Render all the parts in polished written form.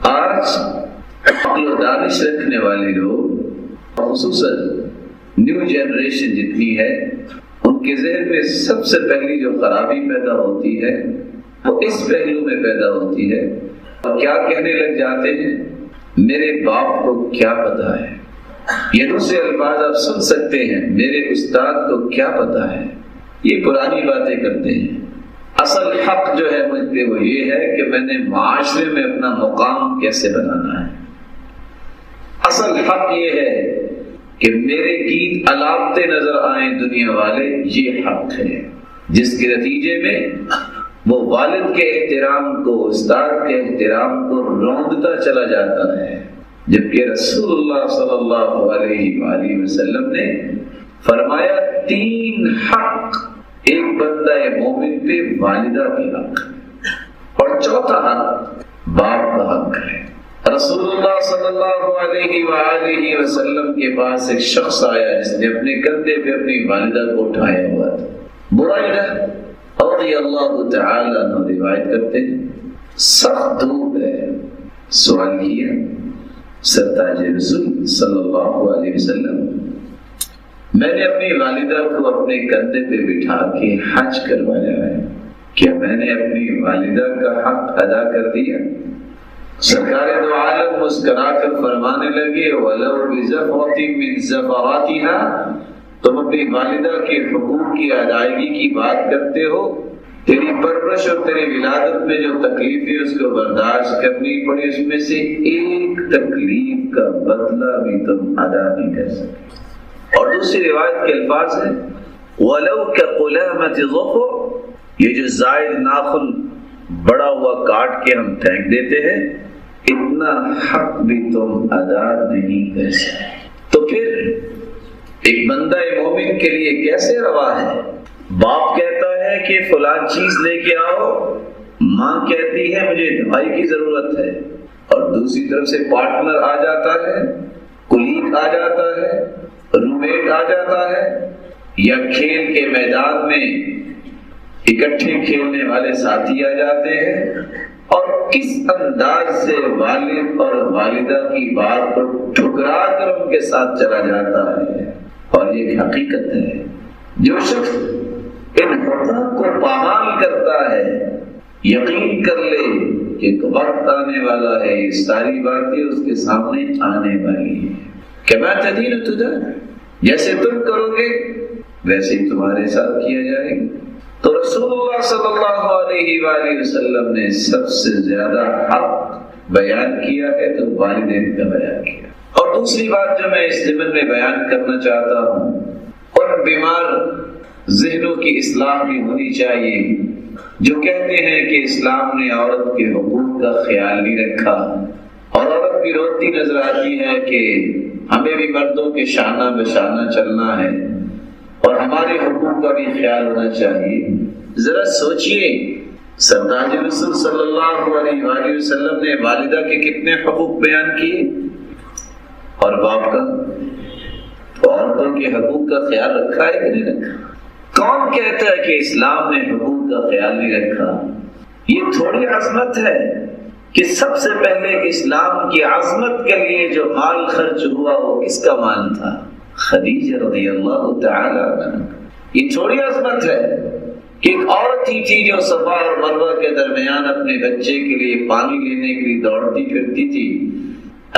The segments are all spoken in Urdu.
آج عقل و دانش رکھنے والے لوگ، خصوصاً نیو جنریشن جتنی ہے، ان کے ذہن میں سب سے پہلی جو خرابی پیدا ہوتی ہے وہ اس پہلو میں پیدا ہوتی ہے، اور کیا کہنے لگ جاتے ہیں، میرے باپ کو کیا پتا ہے۔ یہ دوسرے الفاظ آپ سن سکتے ہیں، میرے استاد کو کیا پتا ہے۔ یہ پرانی باتیں کرتے ہیں۔ اصل حق جو ہے مجھ پہ وہ یہ ہے کہ میں نے معاشرے میں اپنا مقام کیسے بنانا ہے۔ اصل حق یہ ہے کہ میرے گیت الاپتے نظر آئیں دنیا والے، یہ حق ہے، جس کے نتیجے میں وہ والد کے احترام کو، استاد کے احترام کو روندتا چلا جاتا ہے، جبکہ رسول اللہ صلی اللہ علیہ وآلہ وسلم نے فرمایا 3 حق ایک بندہ مومن پہ والدہ کے حق، اور چوتھا حق باپ کا حق ہے۔ رسول اللہ صلی اللہ علیہ وآلہ وسلم کے پاس ایک شخص آیا جس نے اپنے کندھے پہ اپنی والدہ کو اٹھایا ہوا تھا۔ برائدہ رضی اللہ تعالیٰ عنہ روایت کرتے ہیں، سخت دھوپ ہے، سوال کیا سرتاج رسول صلی اللہ علیہ وسلم، میں نے اپنی والدہ کو اپنے کندھے پہ بٹھا کے حج کروایا ہے، کیا میں نے اپنی والدہ کا حق ادا کر دیا؟ سرکار دو عالم مسکرا کر فرمانے لگے، وَلَوْ بِزَفْرَةٍ مِّن زَفَرَاتِهَا، تم اپنی والدہ کے حقوق کی ادائیگی کی بات کرتے ہو، تیری پرورش اور تیری ولادت میں جو تکلیفیں اس کو برداشت کرنی پڑی، اس میں سے ایک تکلیف کا بدلہ بھی تم ادا نہیں کر سکے۔ اور دوسری روایت کے الفاظ ہیں، وَلَوْ كَقُلَامَةِ ظَفْرٍ، یہ جو زائد ناخن بڑا ہوا کاٹ کے ہم پھینک دیتے ہیں، اتنا حق بھی تم ادا نہیں کر سکتے۔ تو پھر ایک بندہ مومن کے لیے کیسے روا ہے؟ باپ کہتا ہے کہ فلان چیز لے کے آؤ، ماں کہتی ہے مجھے دوائی کی ضرورت ہے، اور دوسری طرف سے پارٹنر آ جاتا ہے، کلیگ آ جاتا ہے، روممیٹ آ جاتا ہے، یا کھیل کے میدان میں اکٹھے کھیلنے والے ساتھی آ جاتے ہیں، اور کس انداز سے والد اور والدہ کی بات کو ٹھکرا کر ان کے ساتھ چلا جاتا ہے۔ اور یہ ایک حقیقت ہے، جو شخص ان حقوق کو پامال کرتا ہے، یقین کر لے کہ ایک وقت آنے والا ہے، یہ ساری باتیں اس کے سامنے آنے والی ہیں۔ کما تدین تدان، جیسے تم کرو گے ویسے ہی تمہارے ساتھ کیا جائے گا۔ تو رسول اللہ صلی اللہ علیہ وآلہ وسلم نے سب سے زیادہ حق بیان کیا ہے تو والدین کا بیان کیا۔ اور دوسری بات جو میں اس ضمن میں بیان کرنا چاہتا ہوں، ان بیمار ذہنوں کی اصلاح بھی ہونی چاہیے جو کہتے ہیں کہ اسلام نے عورت کے حقوق کا خیال نہیں رکھا، اور عورت بھی روتی نظر آتی ہے کہ ہمیں بھی مردوں کے شانہ بشانہ چلنا ہے اور ہمارے حقوق کا بھی خیال ہونا چاہیے۔ ذرا سوچئے، سرتاج رسول صلی اللہ علیہ وآلہ وسلم نے والدہ کے کتنے حقوق بیان کیے، اور باپ کا؟ تو عورتوں کے حقوق کا خیال رکھا ہے کہ نہیں رکھا؟ کون کہتا ہے کہ اسلام نے حقوق کا خیال نہیں رکھا؟ یہ تھوڑی عظمت ہے کہ سب سے پہلے اسلام کی عظمت کے لیے جو مال خرچ ہوا وہ کس کا مال تھا؟ خدیجہ رضی اللہ تعالی عنہ۔ یہ تھوڑی عظمت ہے کہ ایک عورت ہی تھی جو صفا اور مروہ کے درمیان اپنے بچے کے لیے پانی لینے کے لیے دوڑتی پھرتی تھی۔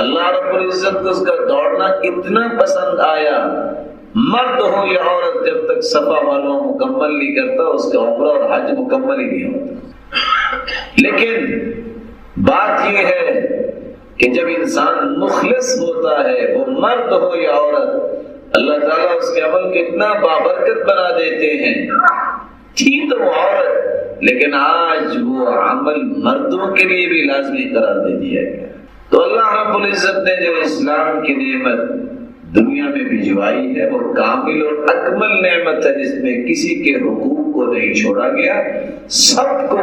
اللہ رب العزت کو اس کا دوڑنا اتنا پسند آیا، مرد ہو یا عورت جب تک صفا مروہ مکمل نہیں کرتا اس کا عمرہ اور حج مکمل ہی نہیں ہوتا۔ لیکن بات یہ ہے کہ جب انسان مخلص ہوتا ہے، وہ مرد ہو یا عورت، اللہ تعالیٰ اس کے عمل کو اتنا بابرکت بنا دیتے ہیں۔ تھی تو وہ عورت، لیکن آج وہ عمل مردوں کے لیے بھی لازمی قرار دے دیا گیا۔ تو اللہ رب العزت نے جو اسلام کی نعمت دنیا میں بھجوائی ہے وہ کامل اور اکمل نعمت ہے، جس میں کسی کے حقوق کو نہیں چھوڑا گیا، سب کو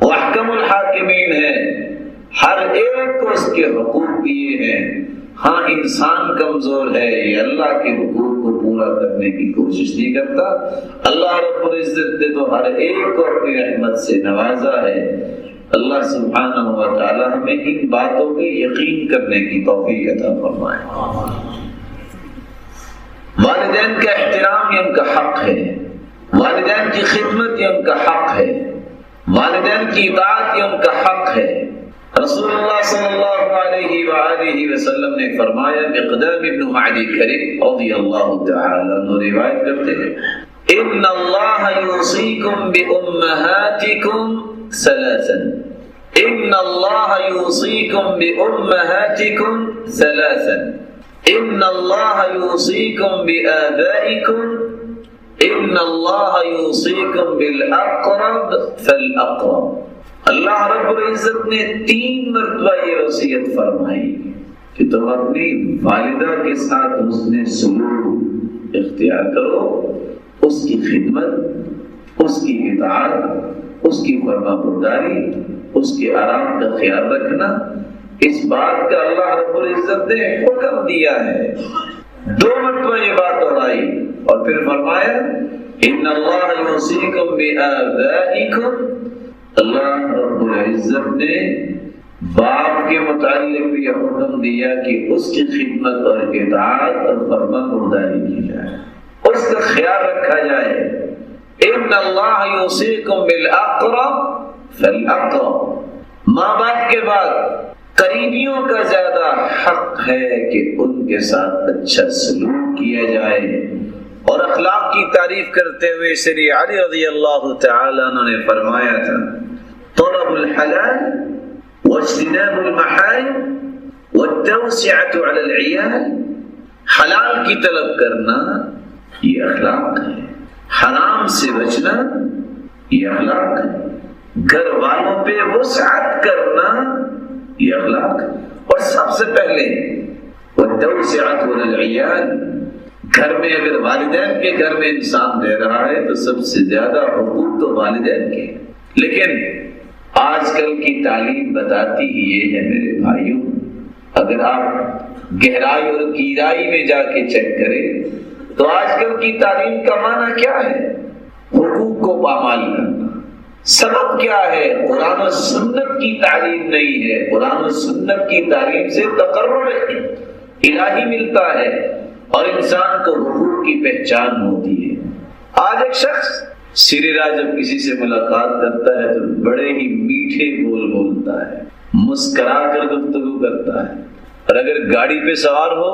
وہ احکم الحاکمین ہے، ہر ایک کو اس کے حقوق دیے ہیں۔ ہاں انسان کمزور ہے، یہ اللہ کے حقوق کو پورا کرنے کی کوشش نہیں کرتا۔ اللہ رب العزت نے تو ہر ایک کو اپنی رحمت سے نوازا ہے، اللہ سبحانہ و تعالی ہمیں ان باتوں پہ یقین کرنے کی توفیق عطا فرمائے۔ والدین کا احترام یہ ان کا حق ہے، والدین کی خدمت یہ ان کا حق ہے، والدین کی اطاعت یہ ان کا حق ہے۔ رسول اللہ صلی اللہ علیہ وآلہ وسلم نے فرمایا، مقدام ابن معدی کریم رضی اللہ تعالی عنہ روایت کرتے ہیں، ان اللہ یوصیکم بامہاتکم ثلاثا، ان اللہ یوصیکم بامہاتکم ثلاثا، ان اللہ یوصیکم بآبائکم، ان اللہ یوصیکم بالاقرب فالاقرب۔ اللہ رب العزت نے 3 مرتبہ یہ وصیت فرمائی کہ تم اپنی والدہ کے ساتھ حسن سلوک اختیار کرو، اس کی خدمت، اس کی اطاعت، اس کی فرما برداری، اس کے آرام کا خیال رکھنا، اس بات کا اللہ رب العزت نے حکم دیا ہے۔ 2 مرتبہ یہ بات دہرائی اور پھر فرمایا، ان اللہ یوصیکم بآبائکم، اللہ رب العزت نے باپ کے متعلق بھی یہ حکم دیا کہ اس کی خدمت اور اطاعت اور فرما برداری کی جائے، اس کا خیال رکھا جائے۔ ان اللہ یوصیکم بالاقرب فالاقرب، ماں باپ کے بعد قریبیوں کا زیادہ حق ہے کہ ان کے ساتھ اچھا سلوک کیا جائے۔ اور اخلاق کی تعریف کرتے ہوئے سری علی رضی اللہ تعالی عنہ نے فرمایا تھا، طلب الحلال واجتناب المحارم والتوسعة على العيال، حلال کی طلب کرنا یہ اخلاق ہے، حرام سے بچنا یہ اخلاق ہے، گھر والوں پہ وسعت کرنا یہ اخلاق ہے، اور سب سے پہلے والتوسعة على العيال، گھر میں اگر والدین کے گھر میں انسان رہ رہا ہے تو سب سے زیادہ حقوق تو والدین کے، لیکن آج کل کی تعلیم بتاتی ہی یہ ہے میرے بھائیوں، اگر آپ گہرائی اور گہرائی میں جا کے چیک کریں تو آج کل کی تعلیم کا معنی کیا ہے؟ حقوق کو پامال کرنا۔ سبب کیا ہے؟ قرآن و سنت کی تعلیم نہیں ہے، قرآن و سنت کی تعلیم سے تقرب الہی ملتا ہے اور انسان کو حقوق کی پہچان ہوتی ہے۔ آج ایک شخص سری راہ جب کسی سے ملاقات کرتا ہے تو بڑے ہی میٹھے بول بولتا ہے، مسکرا کر گفتگو کرتا ہے، اور اگر گاڑی پہ سوار ہو،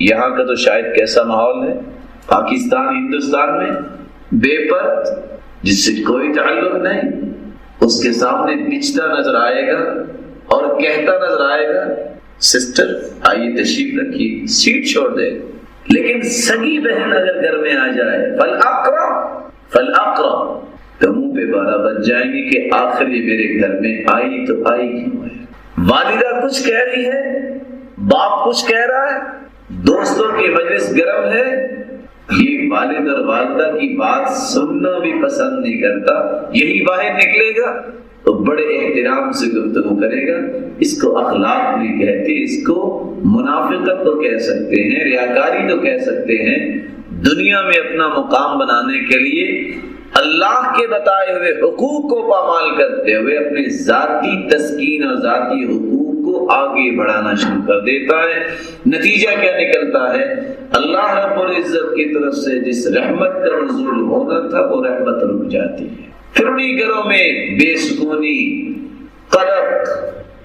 یہاں کا تو شاید کیسا ماحول ہے پاکستان ہندوستان میں، بے پرد جس سے کوئی تعلق نہیں، اس کے سامنے بچتا نظر آئے گا اور کہتا نظر آئے گا، سسٹر آئیے تشریف رکھیے، سیٹ چھوڑ دے۔ لیکن سگی بہن اگر گھر میں آ جائے، فالاقرب، تو منہ پہ بارہ بج جائیں گے کہ آخر یہ میرے گھر میں آئی تو آئی کیوں ہے؟ والدہ کچھ کہہ رہی ہے، باپ کچھ کہہ رہا ہے، دوستوں کی مجلس گرم ہے، یہ والد اور والدہ کی بات سننا بھی پسند نہیں کرتا، یہی باہر نکلے گا تو بڑے احترام سے گفتگو کرے گا۔ اس کو اخلاق نہیں کہتے، اس کو منافقت تو کہہ سکتے ہیں، ریاکاری تو کہہ سکتے ہیں۔ دنیا میں اپنا مقام بنانے کے لیے اللہ کے بتائے ہوئے حقوق کو پامال کرتے ہوئے اپنے ذاتی تسکین اور ذاتی حقوق کو آگے بڑھانا شروع کر دیتا ہے۔ نتیجہ کیا نکلتا ہے؟ اللہ رب العزت کی طرف سے جس رحمت کا نزول ہونا تھا وہ رحمت رک جاتی ہے، پھر انہیں گھروں میں بے سکونی، قلق،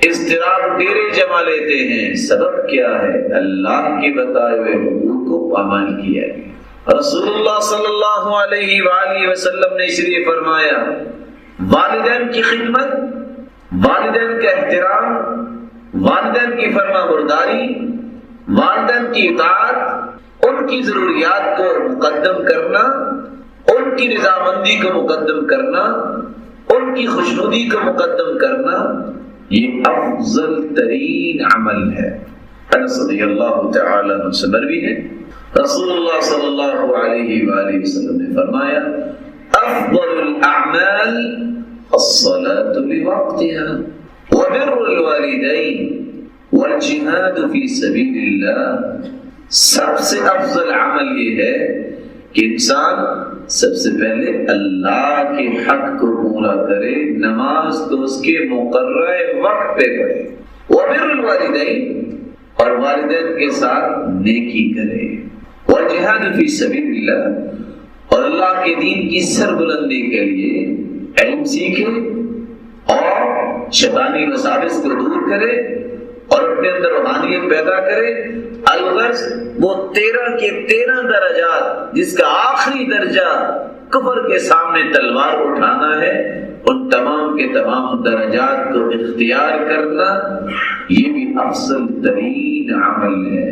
اضطراب ڈیرے جما لیتے ہیں۔ سبب کیا ہے؟ اللہ کے بتائے ہوئے حقوق کو پامال کیا گیا۔ رسول اللہ صلی اللہ علیہ وآلہ وسلم نے اس لیے فرمایا، والدین کی خدمت، والدین کا احترام، والدین کی فرما برداری، والدین کی اطاعت، ان کی ضروریات کو مقدم کرنا، ان کی رضامندی کو مقدم کرنا، ان کی خوشنودی کو مقدم کرنا، یہ افضل ترین عمل ہے۔ انس رضی اللہ تعالی عنہ سے مروی ہے، رسول اللہ صلی اللہ علیہ وآلہ وسلم نے فرمایا، افضل الاعمال الصلاة لوقتها وبر الوالدین والجہاد فی سبیل اللہ۔ سب سے افضل عمل یہ ہے کہ انسان سب سے پہلے اللہ کے حق کو پورا کرے، نماز تو اس کے مقررہ وقت پہ پڑھے، وبر الوالدین اور والدین کے ساتھ نیکی کرے، والجہاد فی سبیل اللہ اور اللہ کے دین کی سربلندی کے لیے علم سیکھے اور شیطانی وساوس کو دور کرے اور اپنے اندر روحانیت پیدا کرے۔ الغرض وہ 13 کے 13 درجات جس کا آخری درجہ کفر کے سامنے تلوار اٹھانا ہے، ان تمام کے تمام درجات کو اختیار کرنا، یہ بھی افضل ترین عمل ہے۔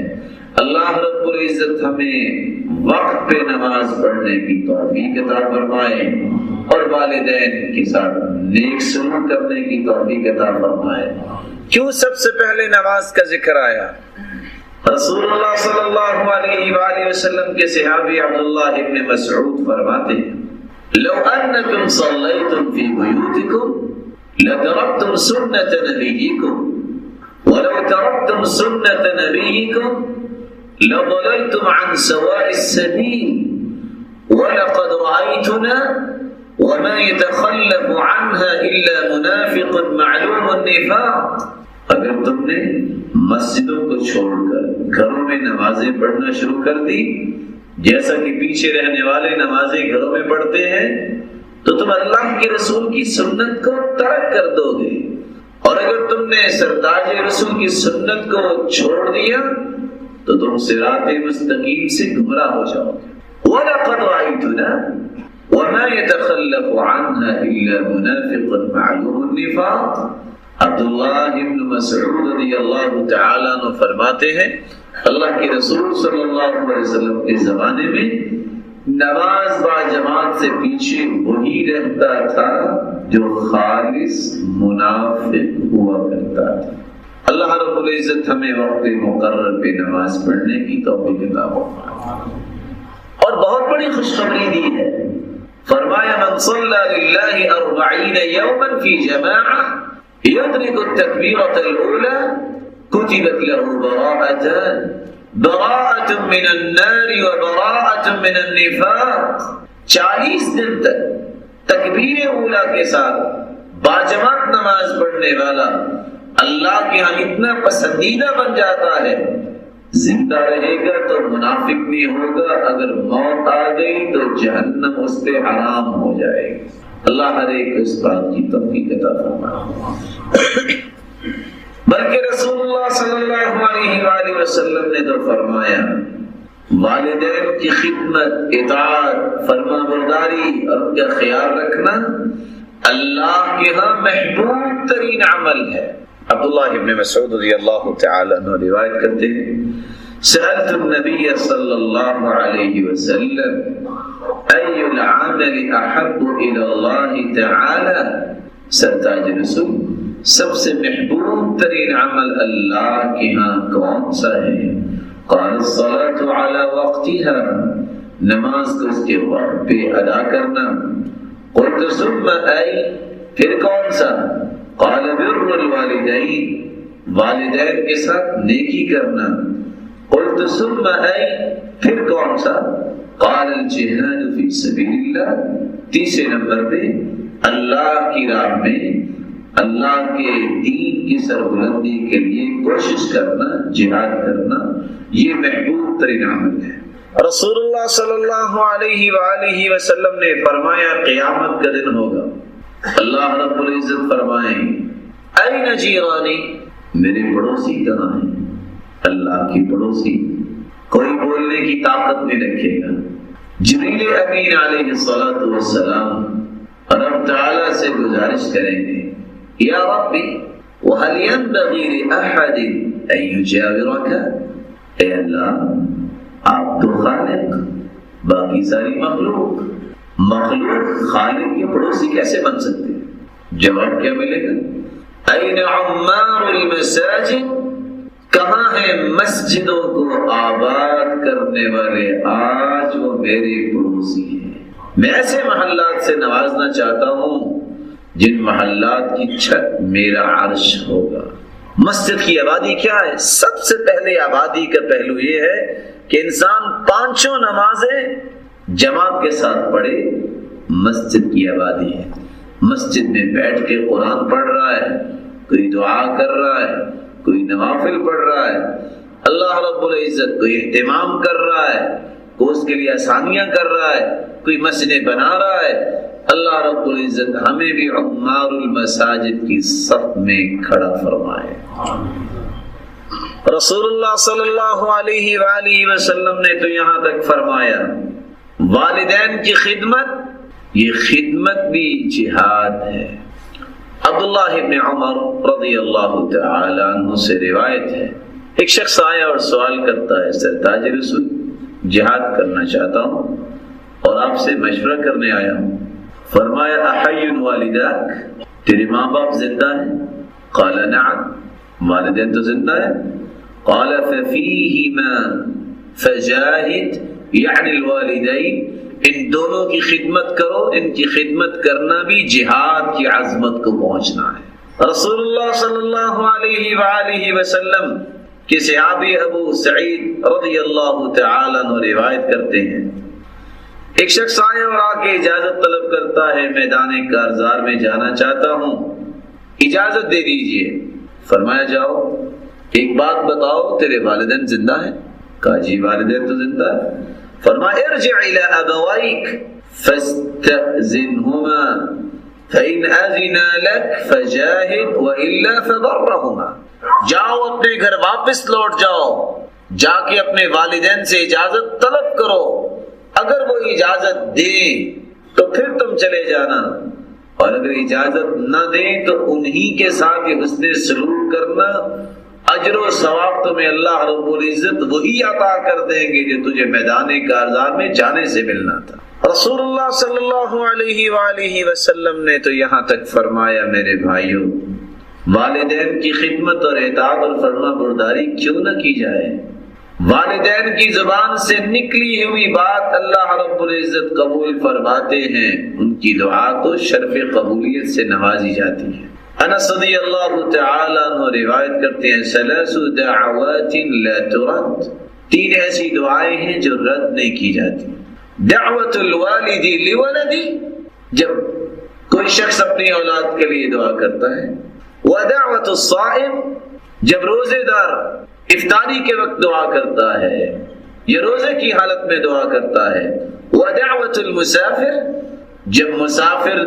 اللہ رب العزت ہمیں وقت پہ نماز پڑھنے کی توفیق عطا فرمائے اور والدین کے ساتھ نیک سلوک کرنے کی توفیق عطا فرمائے۔ کیوں سب سے پہلے نماز کا ذکر آیا؟ رسول اللہ صلی اللہ علیہ وآلہ وسلم کے صحابی عبداللہ ابن مسعود فرماتے ہیں لو انکم صلیتم فی بیوتکم لترکتم سنت نبیکم ولو ترکتم سنت نبیکم لضللتم عن سواء السبیل ولقد رأیتنا وما يتخلف عنها الا منافق معلوم النفاق۔ اگر تم نے مسجدوں کو چھوڑ کر گھروں میں نمازیں پڑھنا شروع کر دی، جیسا کہ پیچھے رہنے والے نمازیں گھروں میں پڑھتے ہیں، تو تم اللہ کے رسول کی سنت کو ترک کر دو گے، اور اگر تم نے سرتاج رسول کی سنت کو چھوڑ دیا تو تم صراط مستقیم سے گمراہ ہو جاؤ گے۔ وَلَقَدْ رَأَيْتُنَا وَمَا يَتَخَلَّفُ عَنْهَا إِلَّا مُنَافِقٌ مَعْلُومُ النِّفَاقِ۔ عبداللہ ابن مسعود رضی اللہ تعالیٰ عنہ فرماتے ہیں اللہ کے رسول صلی اللہ علیہ وسلم کے زمانے میں نماز با جماعت سے پیچھے وہی رہتا تھا جو خالص منافق ہوا کرتا تھا۔ اللہ رب العزت ہمیں وقت مقرر پہ نماز پڑھنے کی توفیق عطا فرمائے۔ اور بہت بڑی خوشخبری دی ہے، فرمایا من صلی للہ 40 یوما فی جماعہ يدرك التكبيرة الأولى كتبت له براءتان براءة من النار وبراءة من النفاق۔ 40 دن تک تکبیر اولا کے ساتھ باجماعت نماز پڑھنے والا اللہ کے ہاں اتنا پسندیدہ بن جاتا ہے، زندہ رہے گا تو منافق نہیں ہوگا، اگر موت آ گئی تو جہنم اس پہ حرام ہو جائے گی۔ اللہ ہر ایک اس بات کی توفیق عطا فرمائے۔ بلکہ رسول اللہ صلی اللہ علیہ وآلہ وسلم نے تو فرمایا والدین کی خدمت، اطاعت، فرما برداری اور ان کا خیال رکھنا اللہ کے ہاں محبوب ترین عمل ہے۔ عبداللہ ابن مسعود رضی اللہ تعالی عنہ روایت کرتے ہیں سألت النبی صلی اللہ علیہ وسلم ای العمل احب الى اللہ تعالی، سرتاج رسول سب سے محبوب ترین عمل اللہ کے ہاں کون سا ہے؟ قال الصلاة على وقتها، نماز کو اس کے وقت پہ ادا کرنا۔ قلت ثم ای، پھر کون سا؟ قال بر الوالدین، والدین کے ساتھ نیکی کرنا۔ قلت ثم ای، پھر کون سا؟ قال الجہاد فی سبیل اللہ، تیسرے نمبر پہ اللہ کی راہ میں اللہ کے دین کی سربلندی کے لیے کوشش کرنا، جہاد کرنا، یہ محبوب ترین عمل ہے۔ رسول اللہ صلی اللہ علیہ وآلہ وسلم نے فرمایا قیامت کا دن ہوگا، اللہ رب العزت فرمائیں این جیرانی، میرے پڑوسی کہاں ہیں؟ اللہ کی پڑوسی کوئی بولنے کی طاقت نہیں رکھے گا۔ جبریل امین علیہ الصلوۃ والسلام رب تعالی سے گزارش کریں گے یا ربی وهل ينبغي لأحد ان يجاورك، اے اللہ آپ تو خالق، باقی ساری مخلوق خالق کے پڑوسی کیسے بن سکتے ہیں؟ جواب کیا ملے گا؟ این عمار المساجد، کہاں ہیں مسجدوں کو آباد کرنے والے؟ آج وہ میرے پڑوسی ہیں۔ میں ایسے محلات سے نوازنا چاہتا ہوں جن محلات کی چھت میرا عرش ہوگا۔ مسجد کی آبادی کیا ہے؟ سب سے پہلے آبادی کا پہلو یہ ہے کہ انسان 5 نمازیں جماعت کے ساتھ پڑھے، مسجد کی آبادی ہے، مسجد میں بیٹھ کے قرآن پڑھ رہا ہے، کوئی دعا کر رہا ہے، کوئی نوافل پڑھ رہا ہے، اللہ رب العزت کوئی اہتمام کر رہا ہے، کوئی اس کے لیے آسانیاں کر رہا ہے، کوئی مسجد بنا رہا ہے، اللہ رب العزت ہمیں بھی عمار المساجد کی صف میں کھڑا فرمائے۔ رسول اللہ صلی اللہ علیہ وآلہ وسلم نے تو یہاں تک فرمایا والدین کی خدمت، یہ خدمت بھی جہاد ہے۔ عبداللہ ابن عمر رضی اللہ تعالی عنہ سے روایت ہے، ایک شخص آیا اور سوال کرتا ہے، سرتاج رسول جہاد کرنا چاہتا ہوں اور آپ سے مشورہ کرنے آیا ہوں۔ فرمایا احی والداک، تیرے ماں باپ زندہ ہیں؟ قال نعم، والدین تو زندہ ہیں۔ قال ففیہما فجاہد، یعنی الوالدین، ان دونوں کی خدمت کرو، ان کی خدمت کرنا بھی جہاد کی عظمت کو پہنچنا ہے۔ رسول اللہ صلی اللہ علیہ وآلہ وسلم کے صحابی ابو سعید رضی اللہ تعالی عنہ روایت کرتے ہیں، ایک شخص آیا اور آ کے اجازت طلب کرتا ہے، میدان کارزار میں جانا چاہتا ہوں، اجازت دے دیجئے۔ فرمایا جاؤ، ایک بات بتاؤ، تیرے والدین زندہ ہیں؟ کہا جی والدین تو زندہ ہیں۔ فرمایا ارجع الى ابوائک فاستأذنہما فإن أذنا لك فجاهد وإلا فضرهما، جاؤ اپنے گھر واپس لوٹ جاؤ، جا کے اپنے والدین سے اجازت طلب کرو، اگر وہ اجازت دیں تو پھر تم چلے جانا، اور اگر اجازت نہ دیں تو انہی کے ساتھ یہ حسن سلوک کرنا، اجر و ثواب تمہیں اللہ رب العزت وہی عطا کر دیں گے جو تجھے میدان کارزار میں جانے سے ملنا تھا۔ رسول اللہ صلی اللہ علیہ وآلہ وسلم نے تو یہاں تک فرمایا، میرے بھائیوں، والدین کی خدمت اور اطاعت اور فرما برداری کیوں نہ کی جائے؟ والدین کی زبان سے نکلی ہوئی بات اللہ رب العزت قبول فرماتے ہیں، ان کی دعا تو شرف قبولیت سے نوازی جاتی ہے۔ انس رضی اللہ تعالی عنہ روایت کرتے ہیں، ثلاث دعوات لا ترد، تین ایسی دعائیں ہیں جو رد نہیں کی جاتی۔ دعوت الوالد لولدی، جب کوئی شخص اپنی اولاد کے لیے دعا کرتا ہے، ودعوت الصائم، جب روزے دار افطاری کے وقت دعا کرتا ہے یا روزے کی حالت میں دعا کرتا ہے، ودعوت المسافر، جب مسافر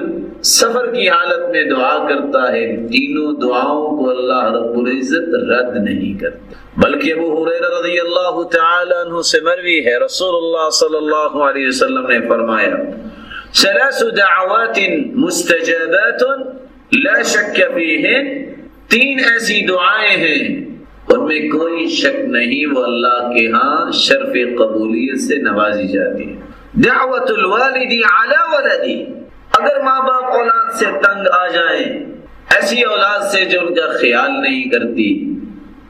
سفر کی حالت میں دعا کرتا ہے، تینوں دعاؤں کو اللہ رب العزت رد نہیں کرتا۔ بلکہ ابو ہریرہ رضی اللہ تعالی عنہ سے مروی ہے، رسول اللہ صلی اللہ علیہ وسلم نے فرمایا، ثلاث دعوات مستجابات لا شک فیہن، تین ایسی دعائیں ہیں ان میں کوئی شک نہیں، وہ اللہ کے ہاں شرف قبولیت سے نوازی جاتی ہے۔ دعوت الوالد علی ولدی، اگر ماں باپ اولاد سے تنگ آ جائیں، ایسی اولاد سے جو ان کا خیال نہیں کرتی،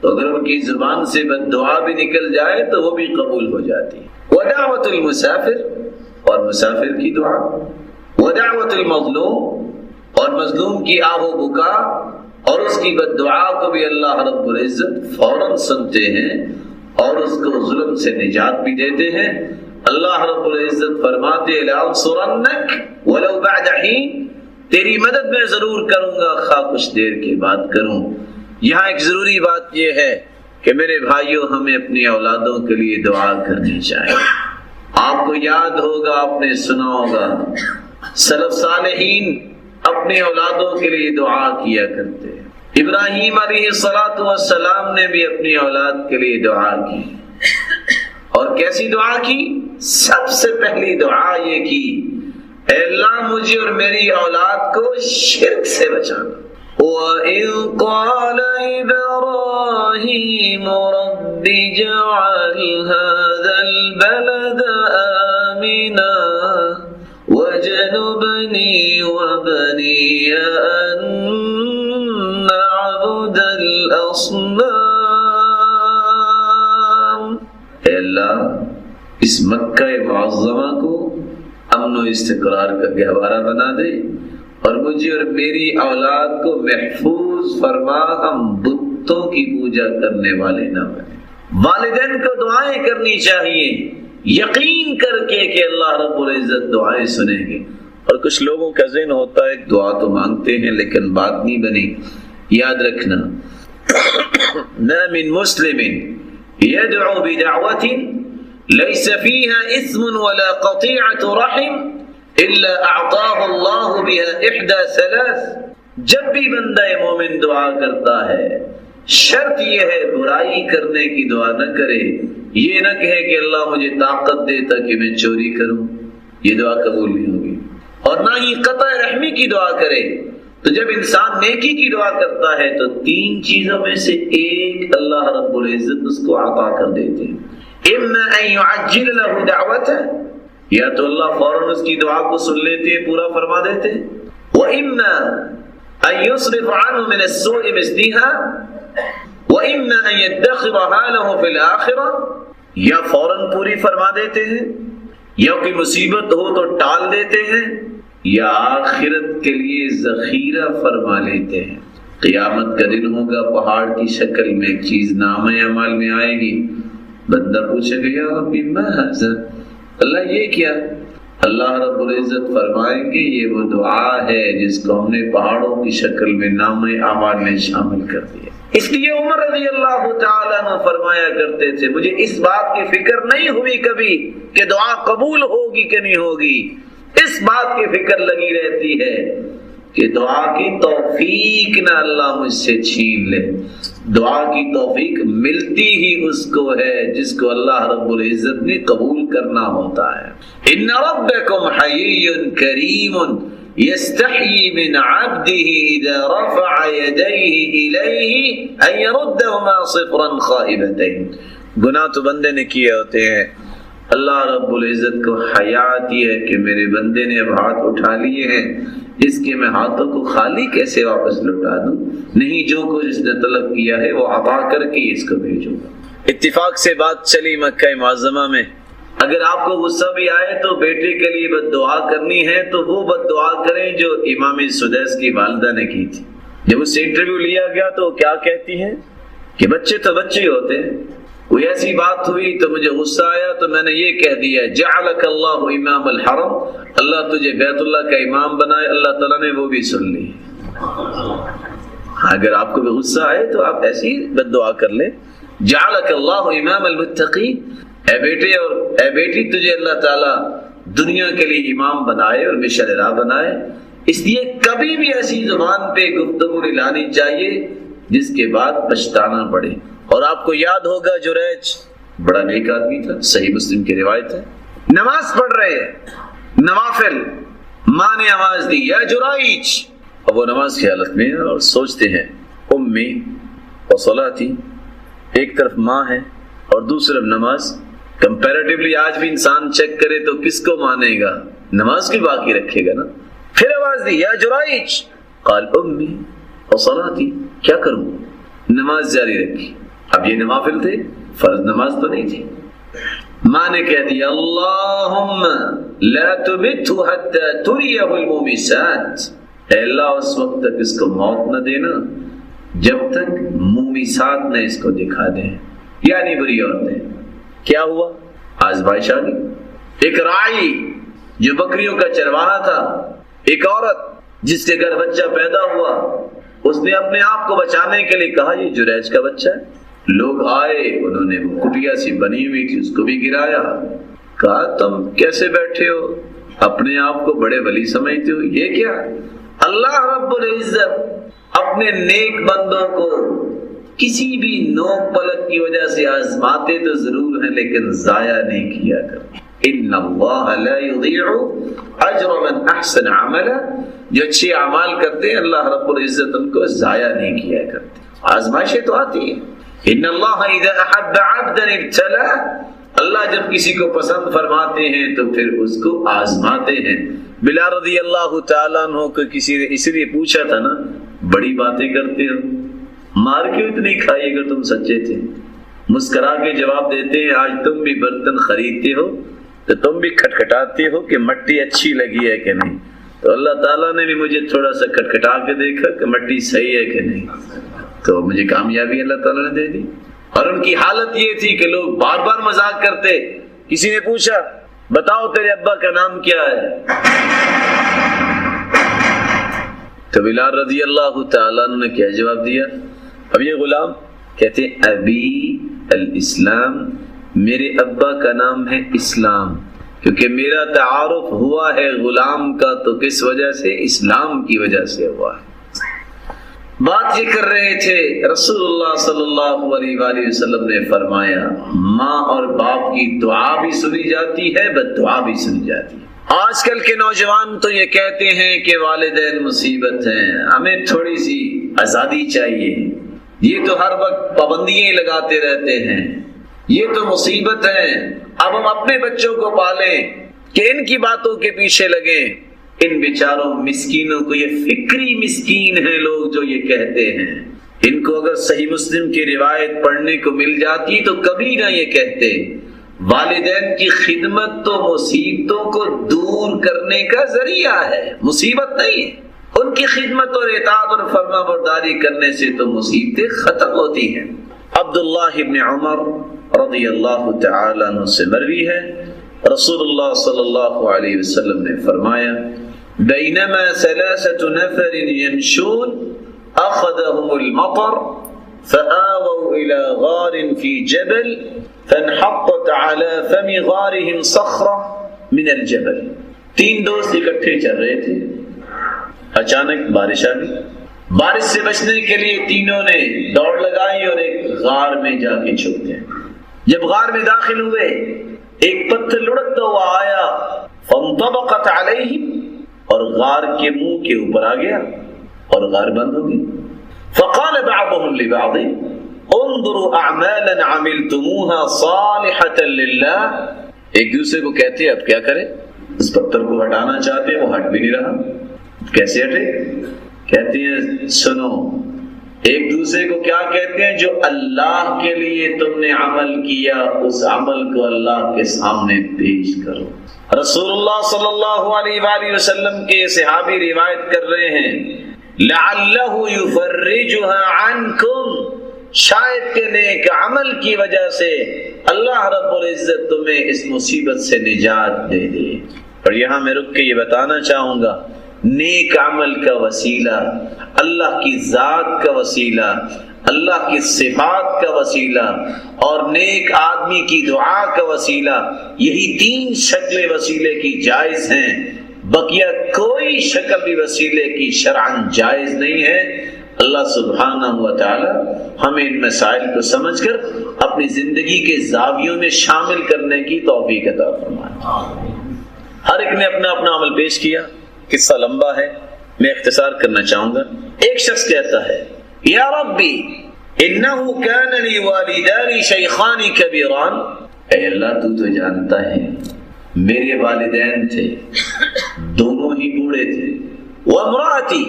تو اگر ان کی زبان سے بد دعا بھی نکل جائے تو وہ بھی قبول ہو جاتی ہے۔ ودعوت المسافر، اور مسافر کی دعا، ودعوت المظلوم، اور مظلوم کی آہ و بکا اور اس کی بد دعا کو بھی اللہ رب العزت فوراً سنتے ہیں اور اس کو ظلم سے نجات بھی دیتے ہیں۔ اللہ رب العزت فرماتے لَأَنصُرَنَّكَ وَلَوْ بَعْدَ حِينٍ، تیری مدد میں ضرور کروں گا خواہ کچھ دیر کے بعد کروں۔ یہاں ایک ضروری بات یہ ہے کہ میرے بھائیوں، ہمیں اپنی اولادوں کے لیے دعا کرنی چاہیے۔ آپ کو یاد ہوگا، آپ نے سنا ہوگا، سلف صالحین اپنی اولادوں کے لیے دعا کیا کرتے۔ ابراہیم علیہ السلام نے بھی اپنی اولاد کے لیے دعا کی، اور کیسی دعا کی؟ سب سے پہلی دعا یہ کی، اے اللہ مجھے اور میری اولاد کو شرک سے بچانا۔ وَإِذْ قَالَ إِبْرَاهِيمُ رَبِّ اجْعَلْ هَذَا الْبَلَدَ آمِنًا وَاجْنُبْنِي وَبَنِيَّ أَن نَّعْبُدَ الْأَصْنَامَ، اے اللہ اس مکہ معظمہ کو امن و استقرار کا گہوارہ بنا دے، اور مجھے اور میری اولاد کو محفوظ فرما، ہم بتوں کی پوجا کرنے والے نہ بنے۔ والدین کو دعائیں کرنی چاہیے، یقین کر کے کہ اللہ رب العزت دعائیں سنیں گے. اور کچھ لوگوں کا ذہن ہوتا ہے دعا تو مانگتے ہیں لیکن بات نہیں بنی. یاد رکھنا ما من مسلم يدعو بدعوة ليس فيها اسم ولا قطيعة رحم إلا أعطاه الله بها إحدى ثلاث. جب بھی بندہ مومن دعا کرتا ہے شرط یہ ہے برائی کرنے کی دعا نہ کرے. یہ نہ کہے کہ اللہ مجھے طاقت دے تاکہ میں چوری کروں، یہ دعا قبول نہیں ہوگی. اور نہ ہی قطع رحمی کی دعا کرے. تو جب انسان نیکی کی دعا کرتا ہے تو تین چیزوں میں سے ایک اللہ رب العزت اس کو عطا کر دیتے ہیں. اما ان يعجل له دعوته، یا تو اللہ فوراً اس کی دعا کو سن لیتے ہیں، پورا فرما دیتے ہیں. واما ان يصرف عنه من السوء مثلها، واما ان يدخرها له في الاخره، یا فوراً پوری فرما دیتے ہیں، یا کوئی مصیبت ہو تو ٹال دیتے ہیں، یا آخرت کے لیے ذخیرہ فرما لیتے ہیں. قیامت کا دن ہوگا، پہاڑ کی شکل میں ایک چیز نامہ اعمال میں آئے گی. بندہ پوچھے گا یا ربی ما ھذا، اللہ یہ کیا؟ اللہ رب العزت فرمائیں گے یہ وہ دعا ہے جس کو ہم نے پہاڑوں کی شکل میں نامہ اعمال میں شامل کر دیا. اس لیے عمر رضی اللہ تعالیٰ عنہ فرمایا کرتے تھے مجھے اس بات کی فکر نہیں ہوئی کبھی کہ دعا قبول ہوگی کہ نہیں ہوگی، اس بات کی فکر لگی رہتی ہے کہ دعا کی توفیق نہ اللہ مجھ سے چھین لے. دعا کی توفیق ملتی ہی اس کو ہے جس کو اللہ رب العزت نے قبول کرنا ہوتا ہے. ان ربکم حیی کریم یستحیی من عبده اذا رفع یدیہ الیہ ان یردہما صفرا خائبتین. گناہ تو بندے نے کیے ہوتے ہیں، اللہ رب العزت کو حیا آتی ہے کہ میرے بندے نے اب ہاتھ اٹھا لیے ہیں، اس کے میں ہاتھوں کو خالی کیسے واپس لوٹا دوں؟ نہیں، جو کچھ اس نے طلب کیا ہے وہ عطا کر کے اس کو بھیجوں گا. اتفاق سے بات چلی مکہ معظمہ میں، اگر آپ کو غصہ بھی آئے تو بیٹے کے لیے بد دعا کرنی ہے تو وہ بد دعا کریں جو امام سدیس کی والدہ نے کی تھی. جب اس سے انٹرویو لیا گیا تو کیا کہتی ہیں کہ بچے تو بچے ہی ہوتے ہیں، کوئی ایسی بات ہوئی تو مجھے غصہ آیا تو میں نے یہ کہہ دیا جعلک اللہ امام الحرم، اللہ تجھے بیت اللہ کا امام بنائے. اللہ تعالیٰ نے وہ بھی سن لی. اگر آپ کو بھی غصہ آئے تو آپ ایسی بد دعا کر لیں جعلک اللہ امام المتقین، اے بیٹے اور اے بیٹی تجھے اللہ تعالیٰ دنیا کے لیے امام بنائے اور مشعل راہ بنائے. اس لیے کبھی بھی ایسی زبان پہ گفتگو نہیں لانی چاہیے جس کے بعد پچھتانا پڑے. اور آپ کو یاد ہوگا جریج بڑا نیک آدمی تھا، صحیح مسلم کی روایت ہے. نماز پڑھ رہے ہیں نوافل، ماں نے آواز دی یا جرائج، اب وہ نماز کی حالت میں اور سوچتے ہیں امی اور صلاتی، ایک طرف ماں ہے اور دوسری طرف نماز. کمپیریٹیولی آج بھی انسان چیک کرے تو کس کو مانے گا؟ نماز کی باقی رکھے گا نا. پھر آواز دی یا جرائج، قال امی اور صلاتی، کیا کروں؟ نماز جاری رکھی. اب یہ نوافل تھے، فرض نماز تو نہیں تھی. ماں نے کہہ دیا اللہم لا تمتہ حتی تریہ المومسات، اے اللہ اس وقت تک اس کو موت نہ دینا جب تک مومسات نہ اس کو دکھا دیں، یعنی بری عورتیں. کیا ہوا؟ آزمائش آ گئی. ایک راعی جو بکریوں کا چرواہا تھا، ایک عورت جس کے گھر بچہ پیدا ہوا، اس نے اپنے آپ کو بچانے کے لیے کہا یہ جریج کا بچہ ہے. لوگ آئے، انہوں نے وہ کٹیا سی بنی ہوئی تھی اس کو بھی گرایا. کہا تم کیسے بیٹھے ہو، اپنے آپ کو بڑے ولی سمجھتے ہو، یہ کیا؟ اللہ رب العزت اپنے نیک بندوں کو کسی بھی نوک پلک کی وجہ سے آزماتے تو ضرور ہیں لیکن ضائع نہیں کیا کرتے. ان اللہ لا یضیع اجر من احسن عملا، جو اچھے اعمال کرتے ہیں اللہ رب العزت ان کو ضائع نہیں کیا کرتے. آزمائشیں تو آتی ہیں. ان اللہ اذا احب عبدا ابتلا، اللہ جب کسی کو پسند فرماتے ہیں تو پھر اس کو آزماتے ہیں. بلال رضی اللہ تعالیٰ عنہ کو کسی نے اس لیے پوچھا تھا نا بڑی باتیں کرتے ہو، مار کیوں اتنی کھائی اگر تم سچے تھے؟ مسکرا کے جواب دیتے ہیں آج تم بھی برتن خریدتے ہو تو تم بھی کھٹکھٹاتے ہو کہ مٹی اچھی لگی ہے کہ نہیں. تو اللہ تعالیٰ نے بھی مجھے تھوڑا سا کھٹکھٹا کے دیکھا کہ مٹی صحیح ہے کہ نہیں، تو مجھے کامیابی اللہ تعالیٰ نے دے دی. اور ان کی حالت یہ تھی کہ لوگ بار بار مذاق کرتے کسی نے پوچھا بتاؤ تیرے ابا کا نام کیا ہے؟ تو بلال رضی اللہ تعالیٰ عنہ نے کیا جواب دیا؟ اب یہ غلام کہتے ہیں ابی الاسلام، میرے ابا کا نام ہے اسلام، کیونکہ میرا تعارف ہوا ہے غلام کا تو کس وجہ سے؟ اسلام کی وجہ سے ہوا ہے۔ بات یہ کر رہے تھے، رسول اللہ صلی اللہ علیہ وآلہ وسلم نے فرمایا ماں اور باپ کی دعا بھی سنی جاتی ہے، بد دعا بھی سنی جاتی ہے۔ آج کل کے نوجوان تو یہ کہتے ہیں کہ والدین مصیبت ہیں، ہمیں تھوڑی سی آزادی چاہیے، یہ تو ہر وقت پابندیاں لگاتے رہتے ہیں، یہ تو مصیبت ہے، اب ہم اپنے بچوں کو پالیں کہ ان کی باتوں کے پیچھے لگیں۔ ان بیچاروں مسکینوں کو، یہ فکری مسکین ہیں لوگ جو یہ کہتے ہیں، ان کو اگر صحیح مسلم کی روایت پڑھنے کو مل جاتی تو کبھی نہ یہ کہتے۔ والدین کی خدمت تو مصیبتوں کو دور کرنے کا ذریعہ ہے، مصیبت نہیں ہے۔ ان کی خدمت اور اطاعت اور فرما برداری کرنے سے تو مصیبتیں ختم ہوتی ہیں۔ عبداللہ ابن عمر رضی اللہ تعالی عنہ سے مروی ہے، رسول اللہ صلی اللہ علیہ وسلم نے فرمایا بینما ثلاثة نفر يمشون أخذهم المطر فآووا إلى غار في جبل فانحطت على فم غارهم صخرة من الجبل۔ تین دوست اکٹھے چل رہے تھے، اچانک بارش آ گئی، بارش سے بچنے کے لیے تینوں نے دوڑ لگائی اور ایک غار میں جا کے چھپ گئے۔ جب غار میں داخل ہوئے ایک پتھر لڑکتا ہوا آیا، فانطبقت علیہم، اور غار کے منہ کے اوپر آ گیا اور غار بند ہو گئی۔ فقال بعضهم لبعض انظروا اعمالا عملتموها صالحة للہ، ایک دوسرے کو کہتے ہیں اب کیا کریں، اس پتھر کو ہٹانا چاہتے ہیں، وہ ہٹ بھی نہیں رہا، کیسے ہٹے؟ کہتے ہیں سنو، ایک دوسرے کو کیا کہتے ہیں؟ جو اللہ کے لیے تم نے عمل کیا اس عمل کو اللہ کے سامنے پیش کرو۔ رسول اللہ صلی اللہ علیہ وآلہ وسلم کے صحابی روایت کر رہے ہیں لعلہ یفرجها عنکم، شاید کہ نیک عمل کی وجہ سے اللہ رب العزت تمہیں اس مصیبت سے نجات دے دے۔ اور یہاں میں رک کے یہ بتانا چاہوں گا، نیک عمل کا وسیلہ، اللہ کی ذات کا وسیلہ، اللہ کی صفات کا وسیلہ اور نیک آدمی کی دعا کا وسیلہ، یہی تین شکلیں وسیلے کی جائز ہیں، بقیہ کوئی شکل بھی وسیلے کی شرعاً جائز نہیں ہے۔ اللہ سبحانہ و تعالی ہمیں ان مسائل کو سمجھ کر اپنی زندگی کے زاویوں میں شامل کرنے کی توفیق عطا فرمائے۔ ہر ایک نے اپنا اپنا عمل پیش کیا، قصہ لمبا ہے، میں اختصار کرنا چاہوں گا۔ ایک شخص کہتا ہے یا ربی انہو کان لی والدان شیخان کبیران، اے اللہ تو جانتا ہے میرے والدین تھے، دونوں ہی بوڑھے تھے، وامراتی،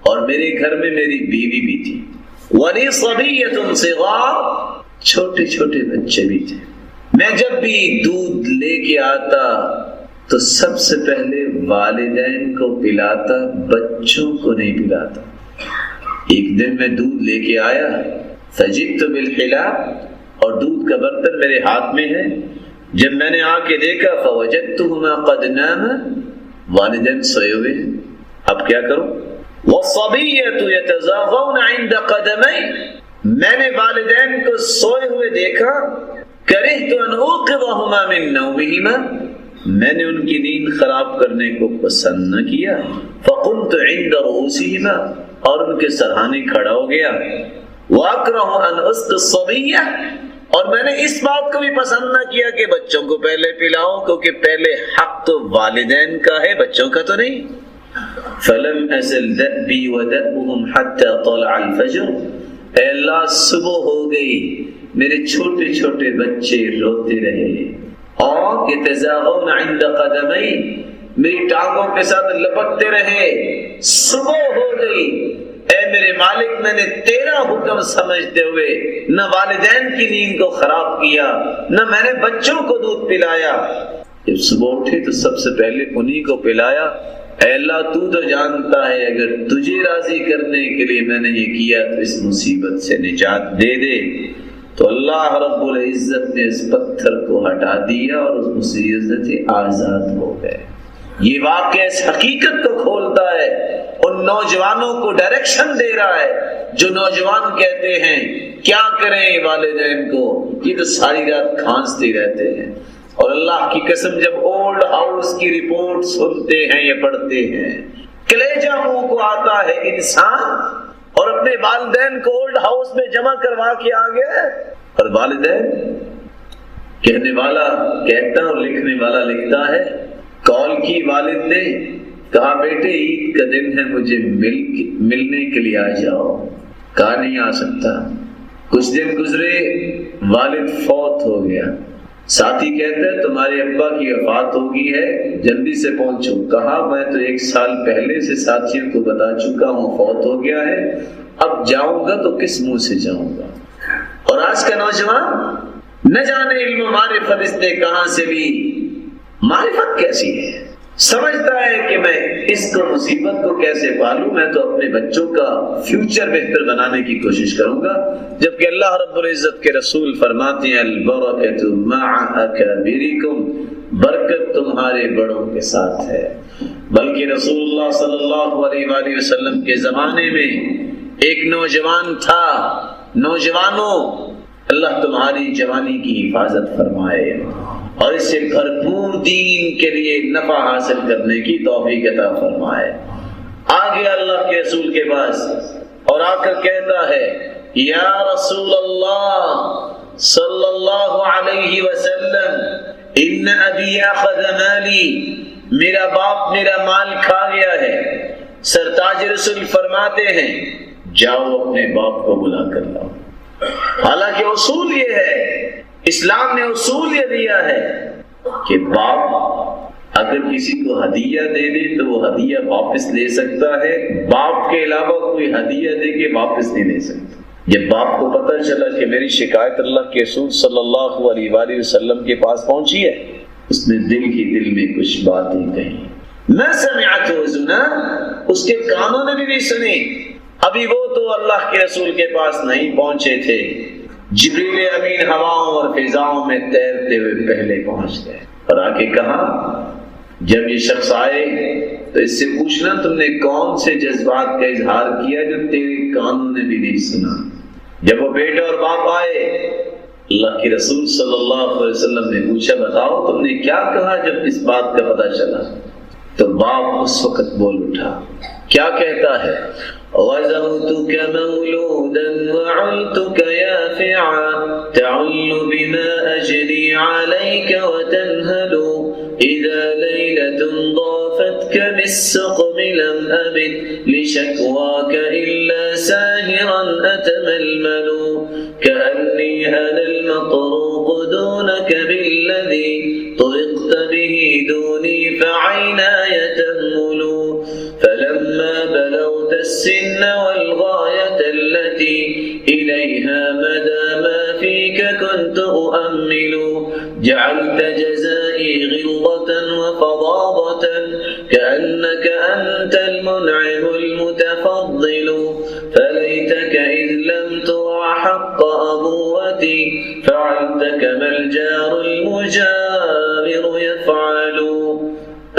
اور میرے گھر میں میری بیوی بھی تھی، ولی صبیۃ صغار، چھوٹے چھوٹے بچے بھی تھے، میں جب بھی دودھ لے کے آتا تو سب سے پہلے والدین کو پلاتا، بچوں کو نہیں پلاتا۔ ایک دن میں دودھ لے کے آیا، فجئت بالحلا، اور دودھ کا برتن میرے ہاتھ میں ہے، جب میں نے آ کے دیکھا فوجدتهما قد ناما، والدین سوئے ہوئے ہیں، اب کیا کروں؟ والصبیۃ یتزاغون عند قدمی، میں نے والدین کو سوئے ہوئے دیکھا، کرہت ان اوقظهما من نومهما، میں نے ان کی نیند خراب کرنے کو پسند نہ کیا، فقمت عند رؤوسهما، اور ان کے سرہانے کھڑا ہو گیا، وَأَكْرَهُ أَنْ أُسْقِ الصَّبِيَّةَ، اور میں نے اس بات کو بھی پسند نہ کیا کہ بچوں کو پہلے پلاؤں، کیونکہ پہلے حق تو والدین کا ہے، بچوں کا تو نہیں۔ فَلَمْ أَزَلْ دَأْبِي وَدَأْبُهُمْ حَتَّى طَلَعَ الْفَجْرِ، اے اللہ صبح ہو گئی، میرے چھوٹے چھوٹے بچے روتے رہے، اور يَتَزَاغَوْنَ عِنْدَ قَدَمَيْ، میری ٹانگوں کے ساتھ لپکتے رہے، صبح ہو گئی، اے میرے مالک میں نے تیرا حکم سمجھتے ہوئے نہ والدین کی نیند کو خراب کیا، نہ میں نے بچوں کو دودھ پلایا، جب صبح اٹھے تو سب سے پہلے انہی کو پلایا۔ اے اللہ تو جانتا ہے اگر تجھے راضی کرنے کے لیے میں نے یہ کیا تو اس مصیبت سے نجات دے دے۔ تو اللہ رب العزت نے اس پتھر کو ہٹا دیا اور اس مصیبت سے آزاد ہو گئے۔ یہ واقعہ اس حقیقت کو کھولتا ہے، ان نوجوانوں کو ڈائریکشن دے رہا ہے جو نوجوان کہتے ہیں کیا کریں والدین کو، یہ تو ساری رات کھانستے رہتے ہیں۔ اور اللہ کی قسم جب اولڈ ہاؤس کی رپورٹ سنتے ہیں یا پڑھتے ہیں، کلیجہ منہ کو آتا ہے انسان، اور اپنے والدین کو اولڈ ہاؤس میں جمع کروا کے آ گئے، اور والدین کہنے والا کہتا اور لکھنے والا لکھتا ہے، کال کی والد نے، کہا بیٹے عید کا دن ہے مجھے ملنے کے لیے آ جاؤ، کہا نہیں آ سکتا۔ کچھ دن گزرے، والد فوت ہو گیا، ساتھی کہتا ہے تمہارے ابا کی وفات ہو گئی ہے، جلدی سے پہنچو، کہا میں تو 1 سال پہلے سے ساتھیوں کو بتا چکا ہوں فوت ہو گیا ہے، اب جاؤں گا تو کس منہ سے جاؤں گا۔ اور آج کا نوجوان نہ جانے علم و معرفت اس نے کہاں سے لی، معرفت کیسی ہے، سمجھتا ہے کہ میں اس کو مصیبت کو کیسے پالوں، میں تو اپنے بچوں کا فیوچر بہتر بنانے کی کوشش کروں گا، جبکہ اللہ رب العزت کے رسول فرماتے ہیں البرکۃ مع اکابرکم، برکت تمہارے بڑوں کے ساتھ ہے۔ بلکہ رسول اللہ صلی اللہ علیہ وآلہ وسلم کے زمانے میں ایک نوجوان تھا، نوجوانوں اللہ تمہاری جوانی کی حفاظت فرمائے اور اس سے بھرپور دین کے لیے نفع حاصل کرنے کی توفیق عطا فرمائے۔ آگے اللہ کے رسول کے پاس اور آ کر کہتا ہے یا رسول اللہ صلی اللہ علیہ وسلم ان ابی اخذ مالی، میرا باپ میرا مال کھا گیا ہے۔ سرتاج رسول فرماتے ہیں جاؤ اپنے باپ کو بلا کر لاؤ۔ حالانکہ اصول یہ ہے، اسلام نے اصول یہ دیا ہے کہ باپ اگر کسی کو ہدیہ دے دے تو وہ ہدیہ واپس لے سکتا ہے، باپ کے علاوہ کوئی ہدیہ دے کے واپس نہیں لے سکتا۔ جب باپ کو پتہ چلا کہ میری شکایت اللہ کے رسول صلی اللہ علیہ وآلہ وسلم کے پاس پہنچی ہے، اس نے دل میں کچھ باتیں کہیں، میں سمعت زنا، اس کے کانوں نے بھی نہیں سنی۔ ابھی وہ تو اللہ کے رسول کے پاس نہیں پہنچے تھے، جبریل امین ہواؤں اور فضاؤں میں تیرتے ہوئے پہلے پہنچ گئے اور آ کے کہا جب یہ شخص آئے تو اس سے پوچھنا تم نے کون سے جذبات کا اظہار کیا جو تیرے کانوں نے بھی نہیں سنا۔ جب وہ بیٹا اور باپ آئے، اللہ کے رسول صلی اللہ علیہ وسلم نے پوچھا بتاؤ تم نے کیا کہا جب اس بات کا پتہ چلا؟ تو باپ اس وقت بول اٹھا، کیا کہتا ہے؟ غزوتك مولودا وعلتك يافعا تعل بما أجري عليك وتنهل إذا ليلة ضافتك بالسقم لم أبت لشكواك إلا ساهرا أتململ كأني أنا المطروق دونك بالذي طرقت به دوني فعيناي تهمل فلما بلغت السن والغاية التي إليها مدى ما فيك كنت أؤمل جعلت جزائي غلظة وفظاظة كأنك أنت المنعم المتفضل فليتك إذ لم ترع حق أبوتي فعلت كما الجار المجاور يفعل۔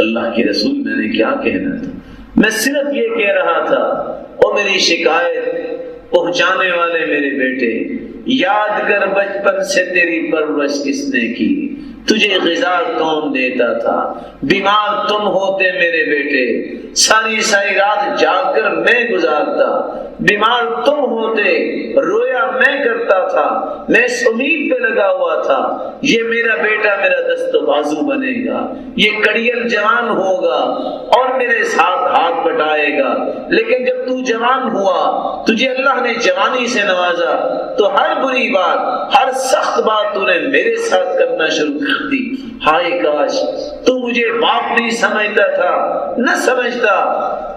اللہ کے رسول میں نے کیا کہنا تھا؟ میں صرف یہ کہہ رہا تھا اور میری شکایت پہنچانے والے میرے بیٹے، یاد کر بچپن سے تیری پرورش کس نے کی، تجھے غذا کون دیتا تھا، بیمار تم ہوتے میرے بیٹے، ساری ساری رات جاگ کر میں گزارتا، بیمار تم ہوتے، رویا میں کرتا تھا، میں اس امید پہ لگا ہوا تھا یہ میرا بیٹا میرا دست و بازو بنے گا، یہ کڑیل جوان ہوگا اور میرے ساتھ ہاتھ بٹائے گا۔ لیکن جب تو جوان ہوا، تجھے اللہ نے جوانی سے نوازا، تو ہر بری بات، ہر سخت بات تو نے میرے ساتھ کرنا شروع کر دی۔ ہائے کاش تو مجھے باپ نہیں سمجھتا تھا، نہ سمجھتا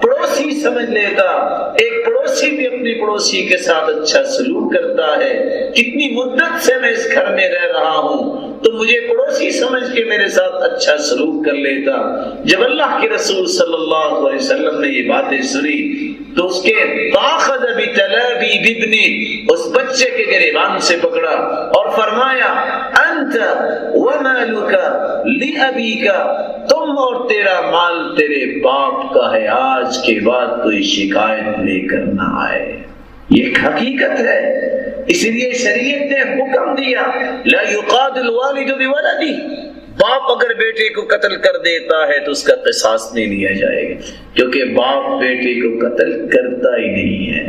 پڑوسی سمجھ لیتا۔ ایک پڑوسی بھی اپنی پڑوسی کے ساتھ اچھا سلوک کرتا ہے۔ کتنی مدت سے میں اس گھر میں رہ رہا ہوں تو مجھے پڑوسی سمجھ کے میرے ساتھ اچھا سلوک کر لیتا۔ جب اللہ کے رسول صلی اللہ علیہ وسلم نے یہ باتیں سنی تو اس کے فاخذ بتلابی بابنی، اس بچے کے گریبان سے پکڑا اور فرمایا انت ومالک لابیک، تم اور تیرا مال تیرے باپ کا ہے، آج کے بعد کوئی شکایت لے کر نہ آئے۔ یہ ایک حقیقت ہے، اس لیے شریعت نے حکم دیا لا یقاد الوالد بولدی، باپ اگر بیٹے کو قتل کر دیتا ہے تو اس کا قصاص نہیں لیا جائے گا، کیونکہ باپ بیٹے کو قتل کرتا ہی نہیں ہے۔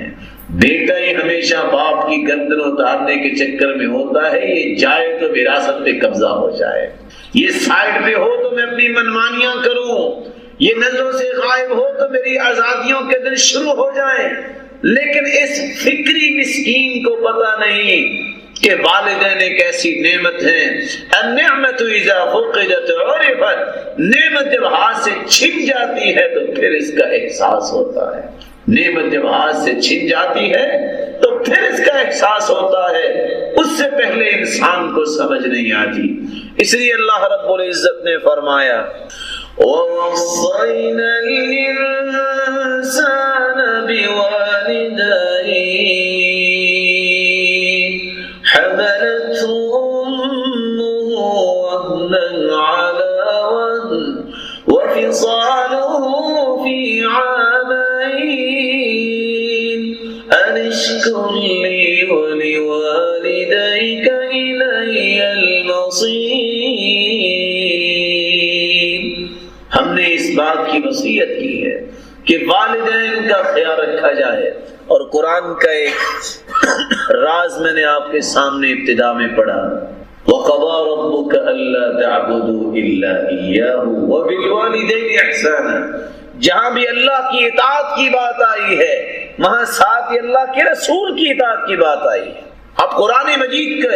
بیٹا ہی ہمیشہ باپ کی گردن اتارنے کے چکر میں ہوتا ہے، یہ جائے تو وراثت پہ قبضہ ہو جائے، یہ سائڈ پہ ہو تو میں اپنی منمانیاں کروں، یہ نظروں سے غائب ہو تو میری آزادیوں کے دن شروع ہو جائیں۔ لیکن اس فکری مسکین کو پتہ نہیں کہ والدین ایک ایسی نعمت ہیں، النعمت اذا فقدت عرفت، نعمت جب ہاتھ سے چھن جاتی ہے تو پھر اس کا احساس ہوتا ہے، نعمت جب ہاتھ سے چھن جاتی ہے تو پھر اس کا احساس ہوتا ہے، اس سے پہلے انسان کو سمجھ نہیں آتی۔ اس لیے اللہ رب العزت نے فرمایا وَوَصَّيْنَا الْإِنسَانَ بِوَالِدَيْهِ حَمَلَتْهُ أُمُّهُ وَهْنًا عَلَى وَهْنٍ وَفِصَالُهُ فِي عَامَيْنِ أَنِ اشْكُرْ لِي وَلِوَالِدَيْكَ إِلَيَّ الْمَصِيرُ۔ ہم نے اس بات کی وصیت کی ہے کہ والدین کا خیال رکھا جائے، اور قرآن کا ایک راز میں نے آپ کے سامنے ابتدا میں پڑھا وَقَضَىٰ رَبُّكَ أَلَّا تَعْبُدُوا إِلَّا إِيَّاهُ وَبِالْوَالِدَيْنِ إِحْسَانًا، جہاں بھی اللہ کی اطاعت کی بات آئی ہے وہاں ساتھ ہی اللہ کے رسول کی اطاعت کی بات آئی ہے۔ آپ قرآن مجید کے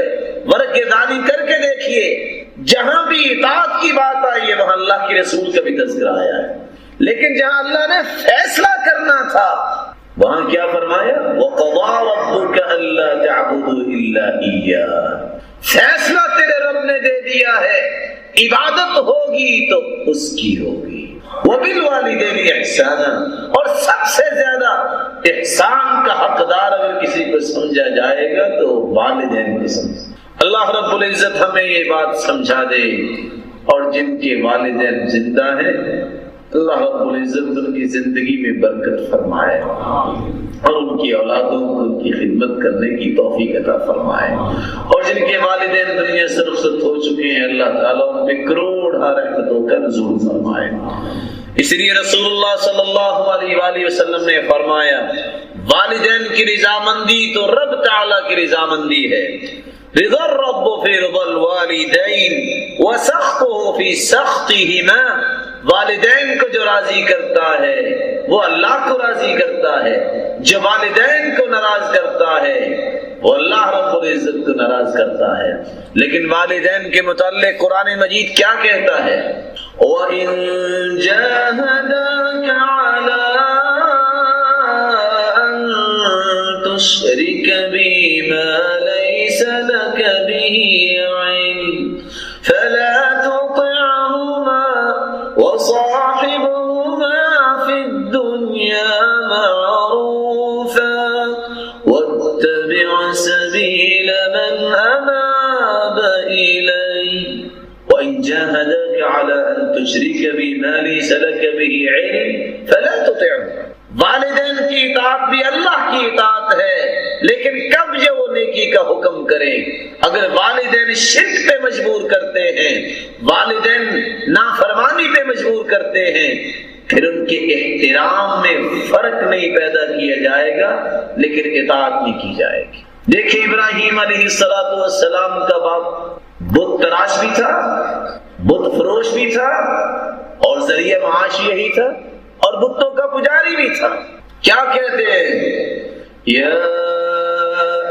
ورق دانی کر کے دیکھیے، جہاں بھی اطاعت کی بات آئی ہے وہاں اللہ کے رسول کا بھی تذکرہ آیا ہے، لیکن جہاں اللہ نے فیصلہ کرنا تھا وہاں کیا فرمایا وَقَضَىٰ رَبُّكَ أَلَّا تَعْبُدُوا إِلَّا إِيَّاهُ، فیصلہ تیرے رب نے دے دیا ہے، عبادت ہوگی تو اس کی ہوگی، وَبِالْوَالِدَيْنِ إِحْسَانًا، اور سب سے زیادہ احسان کا حقدار اگر کسی کو سمجھا جائے گا تو والدین کو سمجھا۔ اللہ رب العزت ہمیں یہ بات سمجھا دے، اور جن کے والدین زندہ ہیں اللہ رب العزت ان کی زندگی میں برکت فرمائے اور ان کی اولادوں کو ان کی خدمت کرنے کی توفیق عطا فرمائے، اور جن کے والدین دنیا سے رخصت ہو چکے ہیں اللہ تعالیٰ ان پہ کروڑ رحمتوں کا نزول فرمائے۔ اس لیے رسول اللہ صلی اللہ علیہ وآلہ وسلم نے فرمایا والدین کی رضامندی تو رب تعالیٰ کی رضامندی ہے، رضا الرب فی رضا الوالدین وسخطہ فی سخطہما، والدین کو جو راضی کرتا ہے وہ اللہ کو راضی کرتا ہے، جو والدین کو ناراض کرتا ہے وہ اللہ رب العزت کو ناراض کرتا ہے۔ لیکن والدین کے متعلق قرآن مجید کیا کہتا ہے وَإِن جَاهَدَاكَ عَلَىٰ أَن تُشْرِكَ بِي مَا لَيْسَ لَكَ بِهِ عِلْمٌ فَلَا تُطِعْهُمَا وَصَاحِبْهُمَا فِي الدُّنْيَا مَعْرُوفًا وَاتَّبِعْ سَبِيلَ مَنْ أَنَابَ إِلَيَّ وَإِن جَاهَدَاكَ عَلَىٰ أَن تُشْرِكَ بِي مَا لَيْسَ لَكَ بِهِ عِلْمٌ فَلَا تُطِعْهُمَا، والدین کی اطاعت بھی اللہ کی اطاعت ہے، لیکن کب جو وہ نیکی کا حکم کریں، اگر والدین شرک پہ مجبور کرتے ہیں، والدین نافرمانی پہ مجبور کرتے ہیں، پھر ان کے احترام میں فرق نہیں پیدا کیا جائے گا لیکن اطاعت نہیں کی جائے گی۔ دیکھیں ابراہیم علیہ السلام کا باپ بت تراش بھی تھا، بت فروش بھی تھا، اور ذریعہ معاش یہی تھا، اور بتوں کا پجاری بھی تھا۔ کیا کہتے ہیں یا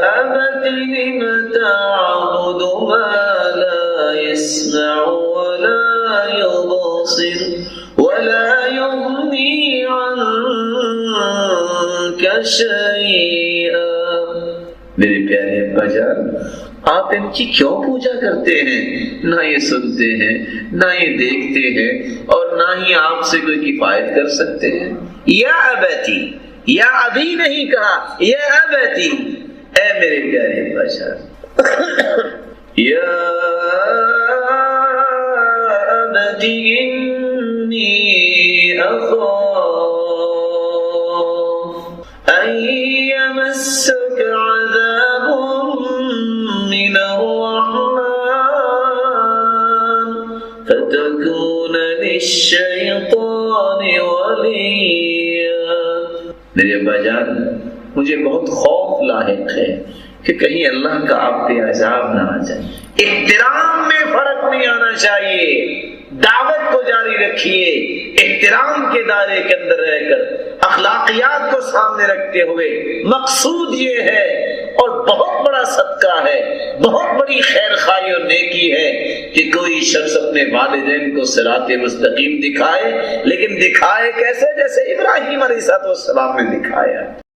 ابت لم تعبد ما لا يسمع ولا يبصر ولا يغني عنك شيئا، میرے پیارے ابا جان آپ ان کی کیوں پوجا کرتے ہیں؟ نہ یہ سنتے ہیں، نہ یہ دیکھتے ہیں، اور نہ ہی آپ سے کوئی کفایت کر سکتے ہیں۔ یا ابتی، یا ابھی نہیں کہا، یا ابتی، اے میرے پیارے بشر، یا ابتی انی اخاف ان یمسک عذاب من الرحمن فتکون للشیطان ولیا۔ میرے ابا جان، مجھے بہت خوف لاحق ہے کہ کہیں اللہ کا آپ پہ عذاب نہ آ جائے۔ احترام میں فرق نہیں آنا چاہیے، دعوت کو جاری رکھیے، احترام کے دائرے کے اندر رہ کر اخلاقیات کو سامنے رکھتے ہوئے۔ مقصود یہ ہے، اور بہت بڑا صدقہ ہے، بہت بڑی خیر خواہی اور نیکی ہے کہ کوئی شخص اپنے والدین کو صراط مستقیم دکھائے، لیکن دکھائے کیسے؟ جیسے ابراہیم علیہ السلام نے دکھایا۔